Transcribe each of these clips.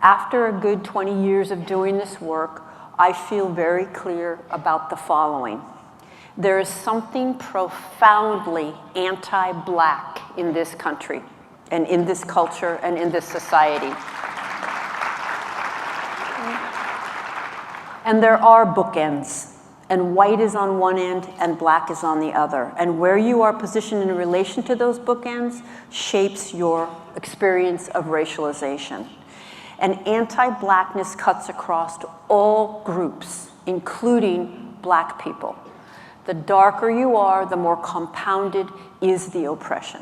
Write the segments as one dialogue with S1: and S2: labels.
S1: After a good 20 years of doing this work, I feel very clear about the following. There is something profoundly anti-Black in this country, and in this culture, and in this society. And there are bookends, and white is on one end and Black is on the other. And where you are positioned in relation to those bookends shapes your experience of racialization. And anti-Blackness cuts across all groups, including Black people. The darker you are, the more compounded is the oppression.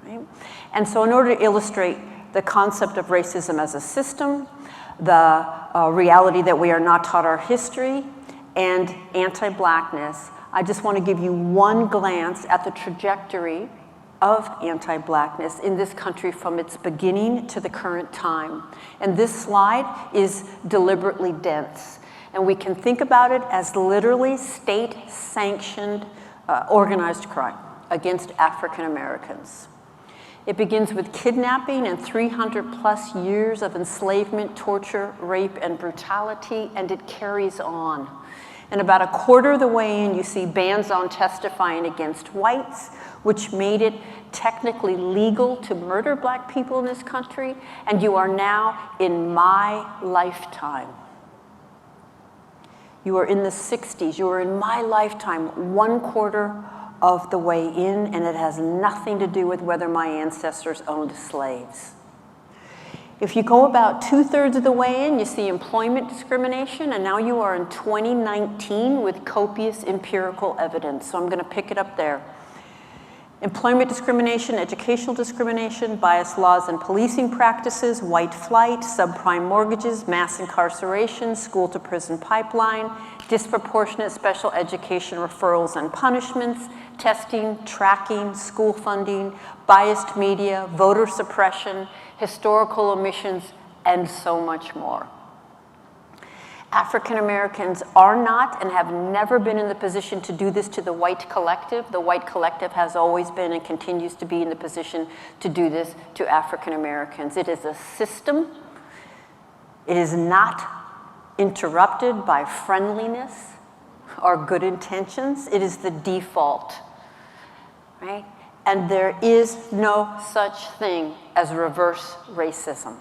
S1: Right? And so in order to illustrate the concept of racism as a system, the reality that we are not taught our history, and anti-Blackness, I just want to give you one glance at the trajectory of anti-Blackness in this country from its beginning to the current time. And this slide is deliberately dense. And we can think about it as literally state-sanctioned organized crime against African Americans. It begins with kidnapping and 300+ years of enslavement, torture, rape, and brutality, and it carries on. And about a quarter of the way in, you see bans on testifying against whites, which made it technically legal to murder Black people in this country, and you are now in my lifetime. You are in the 60s, you are in my lifetime, 1/4 of the way in, and it has nothing to do with whether my ancestors owned slaves. If you go about 2/3 of the way in, you see employment discrimination, and now you are in 2019 with copious empirical evidence. So I'm going to pick it up there. Employment discrimination, educational discrimination, biased laws and policing practices, white flight, subprime mortgages, mass incarceration, school-to-prison pipeline, disproportionate special education referrals and punishments, testing, tracking, school funding, biased media, voter suppression, historical omissions, and so much more. African Americans are not and have never been in the position to do this to the white collective. The white collective has always been and continues to be in the position to do this to African Americans. It is a system. It is not interrupted by friendliness or good intentions. It is the default, right? And there is no such thing as reverse racism.